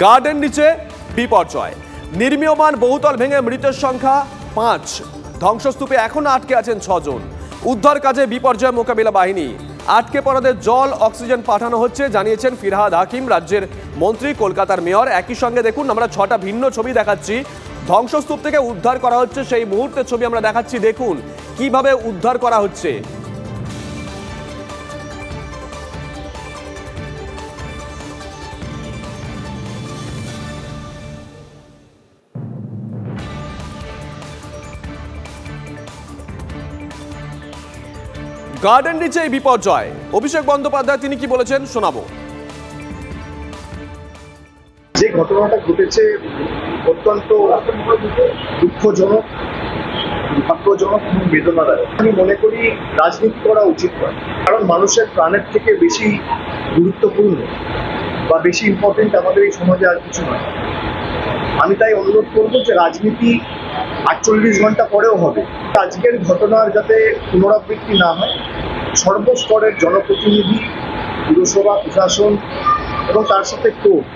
Garden নিচে বিপর্যয়, নির্মীয়মান বহুতল ভেঙে মৃতের সংখ্যা 5, ধ্বংসস্তূপে এখনো আটকে আছেন 6 জন। উদ্ধার কাজে বিপর্যয় মোকাবিলা বাহিনী, আটকে পড়াদের জল অক্সিজেন পাঠানো হচ্ছে জানিয়েছেন ফিরহাদ হাকিম, রাজ্যের মন্ত্রী, কলকাতার মেয়র। একই সঙ্গে দেখুন আমরা 6টা ভিন্ন ছবি দেখাচ্ছি, ধ্বংসস্তূপ থেকে উদ্ধার করা হচ্ছে সেই মুহূর্তের ছবি আমরা দেখাচ্ছি। দেখুন কিভাবে উদ্ধার করা হচ্ছে। গার্ডেন নিচে এই বিপর্যয়, অভিষেক বন্দ্যোপাধ্যায় তিনি কি বলেছেন শোনাবো। যে ঘটনাটা ঘটেছে অত্যন্ত দুঃখজনক, দুর্ভাগ্যজনক এবং বেদনাদায়ক। আমি মনে করি রাজনীতি করা উচিত নয়, কারণ মানুষের প্রাণের থেকে বেশি গুরুত্বপূর্ণ বা বেশি ইম্পর্টেন্ট আমাদের এই সমাজে আর কিছু নয়। আমি তাই অনুরোধ করবো যে রাজনীতি 48 ঘন্টা পরেও হবে। আজকের ঘটনার যাতে পুনরাবৃত্তি না হয়, সর্বস্তরের জনপ্রতিনিধি, পুরসভা, প্রশাসন এবং তার সাথে কোর্ট,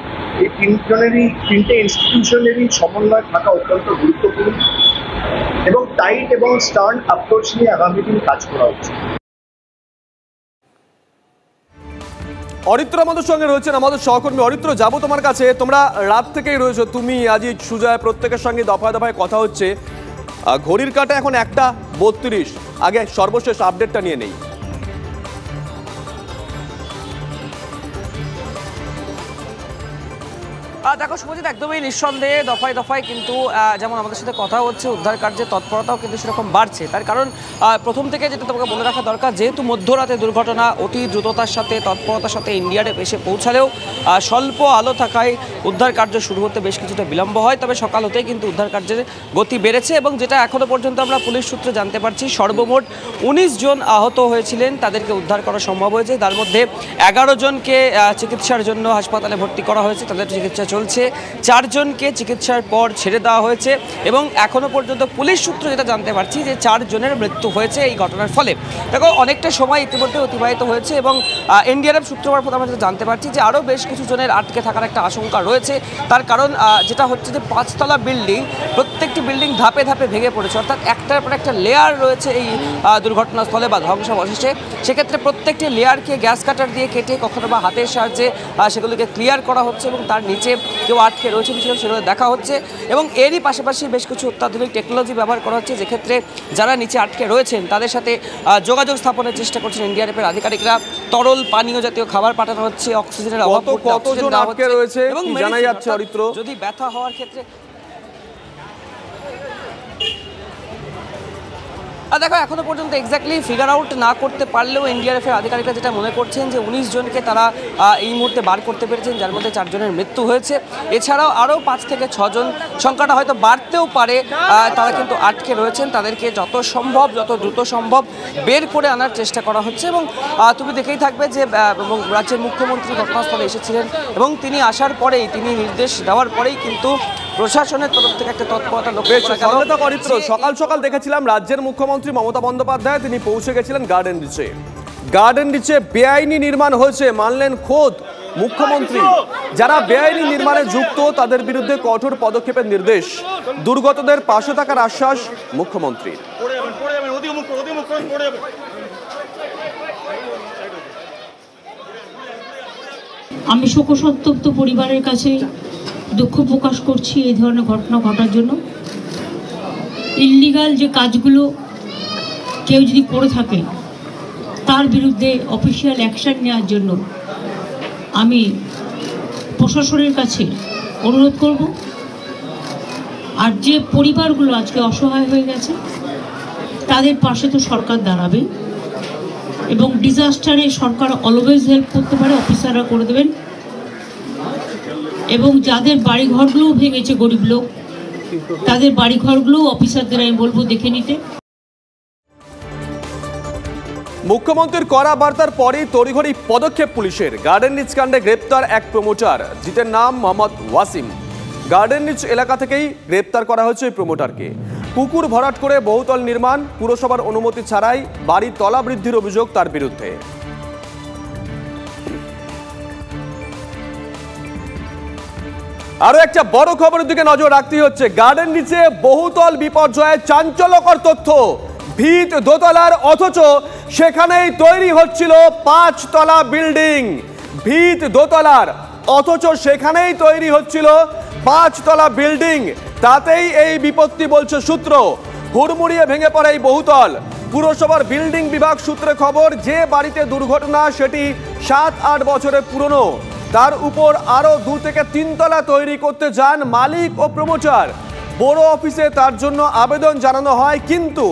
এই তিনটে ইনস্টিটিউশনেরই সমন্বয় থাকা অত্যন্ত গুরুত্বপূর্ণ এবং টাইট এবং স্টার্ন অ্যাপ্রোচ নিয়ে আগামী দিন কাজ করা উচিত। অরিত্র আমাদের সঙ্গে রয়েছেন, আমাদের সহকর্মী। অরিত্র, যাবো তোমার কাছে, তোমরা রাত থেকেই রয়েছো, তুমি, আজিজ, সুজয়, প্রত্যেকের সঙ্গে দফায় দফায় কথা হচ্ছে। ঘড়ির কাঁটা এখন 1:32, আগে সর্বশেষ আপডেটটা নিয়ে নেই। দেখো শুভজিৎ, একদমই নিঃসন্দেহে দফায় দফায় কিন্তু যেমন আমাদের সাথে কথা হচ্ছে, উদ্ধার কার্যের তৎপরতাও কিন্তু সেরকম বাড়ছে। তার কারণ প্রথম থেকে যেটা তোমাকে বলে রাখা দরকার, যেহেতু মধ্যরাতে দুর্ঘটনা, অতি দ্রুততার সাথে তৎপরতার সাথে ইন্ডিয়ারে এসে পৌঁছালেও স্বল্প আলো থাকায় উদ্ধার কার্য শুরু হতে বেশ কিছুটা বিলম্ব হয়। তবে সকাল হতেই কিন্তু উদ্ধার কার্যের গতি বেড়েছে এবং যেটা এখনও পর্যন্ত আমরা পুলিশ সূত্রে জানতে পারছি, সর্বমোট 19 জন আহত হয়েছিলেন, তাদেরকে উদ্ধার করা সম্ভব হয়েছে। তার মধ্যে 11 জনকে চিকিৎসার জন্য হাসপাতালে ভর্তি করা হয়েছে, তাদের চিকিৎসা চলছে। 4 জনকে চিকিৎসার পর ছেড়ে দেওয়া হয়েছে এবং এখনো পর্যন্ত পুলিশ সূত্র যেটা জানতে পারছি যে 4 জনের মৃত্যু হয়েছে এই ঘটনার ফলে। দেখো অনেকটা সময় ইতিমধ্যে অতিবাহিত হয়েছে এবং এনডিআরএফ সূত্র মারফত আমরা যেটা জানতে পারছি যে আরও বেশ কিছু জনের আটকে থাকার একটা আশঙ্কা রয়েছে। তার কারণ যেটা হচ্ছে যে 5তলা বিল্ডিং, প্রত্যেকটি বিল্ডিং ধাপে ধাপে ভেঙে পড়েছে, অর্থাৎ একটার পর একটা লেয়ার রয়েছে এই দুর্ঘটনাস্থলে বা ধ্বংসাবশেষে। সেক্ষেত্রে প্রত্যেকটি লেয়ারকে গ্যাস কাটার দিয়ে কেটে, কখনো বা হাতের সাহায্যে সেগুলিকে ক্লিয়ার করা হচ্ছে এবং তার নিচে কেউ আটকে রয়েছে বিষয় সেগুলো দেখা হচ্ছে এবং এরই পাশাপাশি বেশ কিছু অত্যাধুনিক টেকনোলজি ব্যবহার করা হচ্ছে, যেক্ষেত্রে যারা নিচে আটকে রয়েছেন তাদের সাথে যোগাযোগ স্থাপনের চেষ্টা করছেন এনডিআরএফের আধিকারিকরা। তরল পানীয় জাতীয় খাবার পাঠানো হচ্ছে, অক্সিজেনের অভাব কতজন আটকে রয়েছে এবং জানা যাচ্ছে অরিত্র, যদি ব্যথা হওয়ার ক্ষেত্রে। দেখো এখনো পর্যন্ত এক্স্যাক্টলি ফিগার আউট না করতে পারলেও এনডিআরএফের আধিকারিকরা যেটা মনে করছেন যে 19 জনকে তারা এই মুহূর্তে বার করতে পেরেছেন, যার মধ্যে 4 জনের মৃত্যু হয়েছে। এছাড়াও আরও 5 থেকে 6 জন, সংখ্যাটা হয়তো বাড়তেও পারে, তারা কিন্তু আটকে রয়েছেন। তাদেরকে যত সম্ভব, যত দ্রুত সম্ভব বের করে আনার চেষ্টা করা হচ্ছে এবং তুমি দেখেই থাকবে যে এবং রাজ্যের মুখ্যমন্ত্রী ঘটনাস্থলে এসেছিলেন এবং তিনি আসার পরেই, তিনি নির্দেশ দেওয়ার পরেই কিন্তু প্রশাসনের তরফ থেকে একটা তৎপরতা লক্ষ্য করা গেল। সকাল সকাল দেখেছিলাম রাজ্যের মুখ্যমন্ত্রী মমতা বন্দ্যোপাধ্যায়, তিনি পৌঁছে গেছিলেন গার্ডেন নিচে। গার্ডেন নিচে বেআইনি নির্মাণ হয়েছে মানলেন খোদ মুখ্যমন্ত্রী। যারা বেআইনি নির্মাণে যুক্ত তাদের বিরুদ্ধে কঠোর পদক্ষেপের নির্দেশ, দুর্গতদের পাশে থাকার আশ্বাস মুখ্যমন্ত্রীর। আমি শোকসন্তপ্ত পরিবারের কাছে দুঃখ প্রকাশ করছি এই ধরনের ঘটনা ঘটার জন্য। ইল্লিগাল যে কাজগুলো কেউ যদি করে থাকে তার বিরুদ্ধে অফিসিয়াল অ্যাকশন নেওয়ার জন্য আমি প্রশাসনের কাছে অনুরোধ করব। আর যে পরিবারগুলো আজকে অসহায় হয়ে গেছে তাদের পাশে তো সরকার দাঁড়াবে এবং ডিজাস্টারে সরকার অলওয়েজ হেল্প করতে পারে, অফিসাররা করে দেবেন। এবং যাদের বাড়িঘরগুলোও ভেঙেছে, গরিব লোক, তাদের বাড়িঘরগুলোও অফিসারদের আমি বলবো দেখে নিতে। মুখ্যমন্ত্রীর কড়া বার্তার পরেই তড়িঘড়ি পদক্ষেপ পুলিশের। গার্ডেন নিচ কাণ্ডে গ্রেপ্তার এক প্রমোটার, জিতের নাম মোহাম্মদ ওয়াসিম। গার্ডেন নিচ এলাকা থেকেই গ্রেপ্তার করা হয়েছে এই প্রমোটারকে। পুকুর ভরাট করে বহুতল নির্মাণ, পুরসভার অনুমতি ছাড়াই বাড়ির তলা বৃদ্ধির অভিযোগ তার বিরুদ্ধে। আরো একটা বড় খবরের দিকে নজর রাখতে হচ্ছে। গার্ডেন নিচে বহুতল বিপর্যয়ে চাঞ্চল্যকর তথ্য। ভিত দোতলার, অথচ সেখানেই তৈরি হচ্ছিল 5 তলা বিল্ডিং। ভিত দোতলার, অথচ সেখানেই তৈরি হচ্ছিল 5 তলা বিল্ডিং। তাতেই এই বিপত্তি বলছে সূত্র। হুড়মুড়িয়ে ভেঙে পড়ে এই বহুতল। পুরসভার বিল্ডিং বিভাগ সূত্রে খবর, যে বাড়িতে দুর্ঘটনা সেটি 7-8 বছরের পুরনো। তার উপর আরো 2 থেকে 3 তলা তৈরি করতে যান মালিক ও প্রমোটার। বড় অফিসে তার জন্য আবেদন জানানো হয়, কিন্তু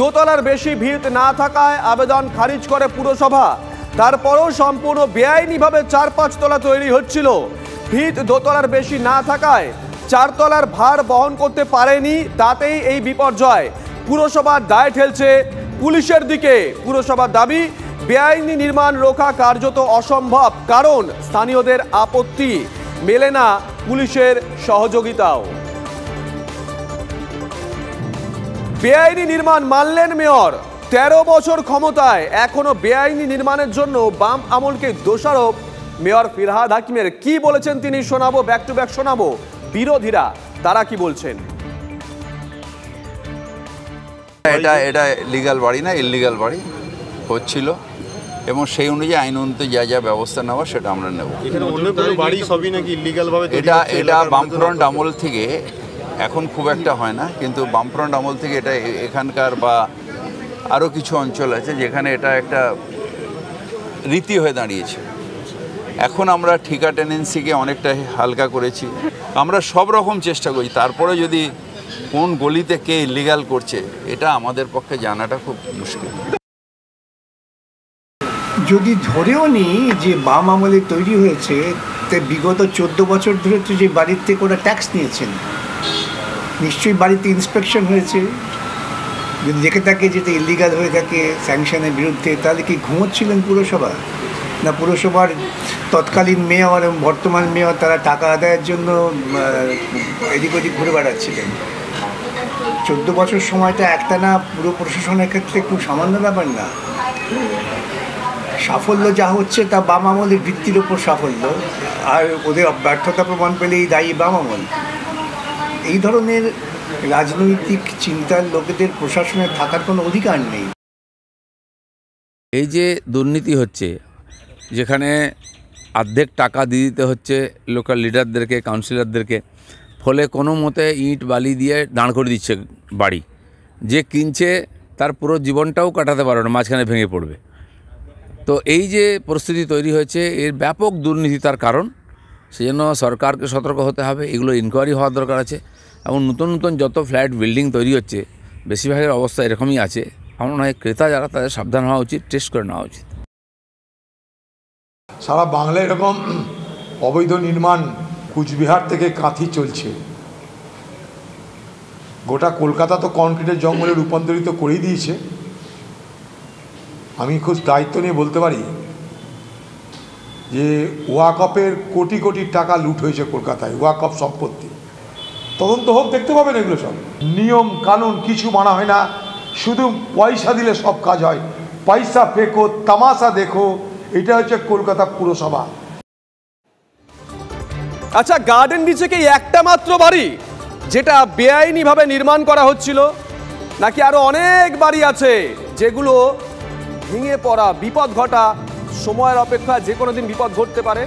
দোতলার বেশি ভিত না থাকায় আবেদন খারিজ করে পুরসভা। তারপরও সম্পূর্ণ বেআইনিভাবে 4-5 তলা তৈরি হচ্ছিল। ভিত দোতলার বেশি না থাকায় 4 তলার ভার বহন করতে পারেনি। তাতেই এই বিপর্যয়। পুরসভার দায় ঠেলছে পুলিশের দিকে। পুরসভার দাবি, বেআইনি নির্মাণ রোখা কার্যত অসম্ভব, কারণ স্থানীয়দের আপত্তি, মেলে না পুলিশের সহযোগিতাও। বেআইনি নির্মাণ মানলেন মেয়র। 13 বছর ক্ষমতায় এখনো বেআইনি নির্মাণের জন্য বাম আমলকে দোষারোপ মেয়র ফিরহাদ হাকিমের। কি বলেছেন তিনি শোনাবো, ব্যাক টু ব্যাক শোনাবো। বিরোধীরা তারা কি বলছেন? এটা লিগ্যাল বাড়ি না, ইললিগ্যাল বাড়ি হচ্ছিল, এবং সেই অনুযায়ী আইন অনুযায়ী যা যা ব্যবস্থা নেওয়া সেটা আমরা নেব। এটা বামফ্রন্ট আমল থেকে, এখন খুব একটা হয় না, কিন্তু বামফ্রন্ট আমল থেকে এটা এখানকার বা আরও কিছু অঞ্চল আছে যেখানে এটা একটা রীতি হয়ে দাঁড়িয়েছে। এখন আমরা ঠিকা টেনেন্সিকে অনেকটা হালকা করেছি। আমরা সব রকম চেষ্টা করি, তারপরে যদি কোন গলিতে কে ইলিগাল করছে এটা আমাদের পক্ষে জানাটা খুব মুশকিল। যদি ধরেও নিই যে বাম আমলে তৈরি হয়েছে, তো বিগত 14 বছর ধরে তো যে বাড়ির থেকে ওরা ট্যাক্স নিয়েছেন, নিশ্চয়ই বাড়িতে ইন্সপেকশন হয়েছে। যদি দেখে থাকে যেটা ইলিগাল হয়ে থাকে স্যাংশনের বিরুদ্ধে, তাহলে কি ঘুমোচ্ছিলেন পুরসভা? না পুরসভার তৎকালীন মেয়র এবং বর্তমান মেয়র তারা টাকা আদায়ের জন্য এদিক ওদিক ঘুরে বেড়াচ্ছিলেন? 14 বছর সময়টা একটানা পুরো প্রশাসনের ক্ষেত্রে খুব সামান্য ব্যাপার না। সাফল্য যা হচ্ছে তা বাম আমলের ভিত্তির ওপর সাফল্য, আর ওদের ব্যর্থতা প্রমাণ পেলেই দায়ী বাম আমল। এই ধরনের রাজনৈতিক চিন্তার লোকেদের প্রশাসনে থাকার কোনো অধিকার নেই। এই যে দুর্নীতি হচ্ছে, যেখানে অর্ধেক টাকা দিয়ে দিতে হচ্ছে লোকাল লিডারদেরকে, কাউন্সিলরদেরকে, ফলে কোনো মতে ইট বালি দিয়ে দাঁড় করে দিচ্ছে বাড়ি। যে কিনছে তার পুরো জীবনটাও কাটাতে পারবে না, মাঝখানে ভেঙে পড়বে। তো এই যে পরিস্থিতি তৈরি হয়েছে, এর ব্যাপক দুর্নীতি তার কারণ। সেজন্য সরকারকে সতর্ক হতে হবে, এগুলো ইনকোয়ারি হওয়ার দরকার আছে। এবং নতুন নতুন যত ফ্ল্যাট বিল্ডিং তৈরি হচ্ছে বেশিরভাগের অবস্থা এরকমই আছে। আমার মনে হয় ক্রেতা যারা, তাদের সাবধান হওয়া উচিত, টেস্ট করে নেওয়া উচিত। সারা বাংলায় এরকম অবৈধ নির্মাণ কুচবিহার থেকে কাঁথি চলছে। গোটা কলকাতা তো কনক্রিটের জঙ্গলে রূপান্তরিত করেই দিয়েছে। আমি খুব দায়িত্ব নিয়ে বলতে পারি যে ওয়াকফের কোটি কোটি টাকা লুট হয়েছে কলকাতায়, ওয়াকফ সম্পত্তি। তদন্ত হোক, দেখতে পাবেন এগুলো সব। নিয়ম কানুন কিছু মানা হয় না, শুধু পয়সা দিলে সব কাজ হয়। পয়সা ফেঁকো, তামাশা দেখো, এটা হচ্ছে কলকাতা পুরসভা। আচ্ছা, গার্ডেন নিচে কি একটা মাত্র বাড়ি যেটা বেআইনিভাবে নির্মাণ করা হচ্ছিল, নাকি আরো অনেক বাড়ি আছে যেগুলো ভেঙে পড়া, বিপদ ঘটা, সময়ের অপেক্ষা যে কোনো দিন বিপদ ঘটতে পারে?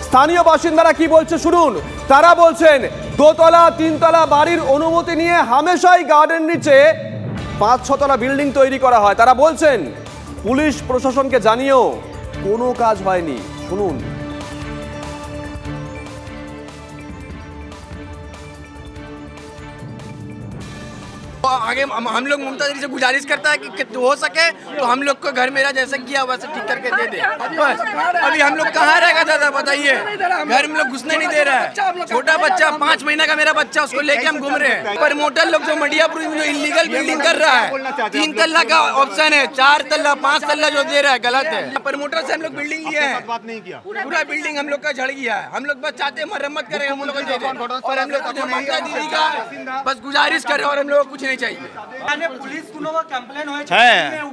স্থানীয় বাসিন্দারা কি বলছে শুনুন। তারা বলছেন 2 তলা 3 তলা বাড়ির অনুমতি নিয়ে হামেশাই গার্ডেন নিচে 5-6 তলা বিল্ডিং তৈরি করা হয়। তারা বলছেন পুলিশ প্রশাসনকে জানিয়েও কোনো কাজ হয়নি। শুনুন। आगे हम लोग ममता दीदी से गुजारिश करता है कि हो सके तो हम लोग को घर मेरा जैसे किया वैसे ठीक करके दे दे। बस अभी हम लोग कहाँ रहेगा दादा बताइए, घर में लोग घुसने नहीं दे रहा है। छोटा बच्चा 5 महीने का मेरा बच्चा, उसको लेके हम घूम रहे हैं। प्रमोटर लोग जो मडियापुर में जो इलीगल बिल्डिंग कर रहा है, 3 तल्ला का ऑप्शन है, 4 तल्ला 5 तल्ला जो दे रहा है गलत है। प्रमोटर से हम लोग बिल्डिंग लिए हैं, पूरा बिल्डिंग हम लोग का झड़ गया है। हम लोग बस चाहते हैं मरम्मत करें, हम लोग को दे दें। और हम लोग ममता दीदी का बस गुजारिश करें, और हम लोग कुछ नहीं चाहिए। পুলিশ কোনো কমপ্লেন হয়েছে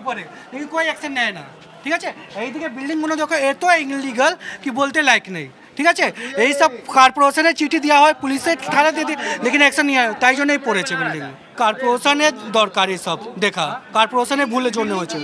উপরে, কিন্তু কোনো অ্যাকশন নেয় না। ঠিক আছে, এইদিকে বিল্ডিং গুলো যখন এত ইনলিগাল কি বলতে লাইক নেই। ঠিক আছে, এই সব কর্পোরেশনের চিঠি দেওয়া হয়, পুলিশের থানা দিয়ে দিই, লেকিন অ্যাকশন নিয়ে তাই জন্যই পড়েছে বিল্ডিং। কর্পোরেশনের দরকার এসব দেখা, কর্পোরেশনের ভুলের জন্য হয়েছে।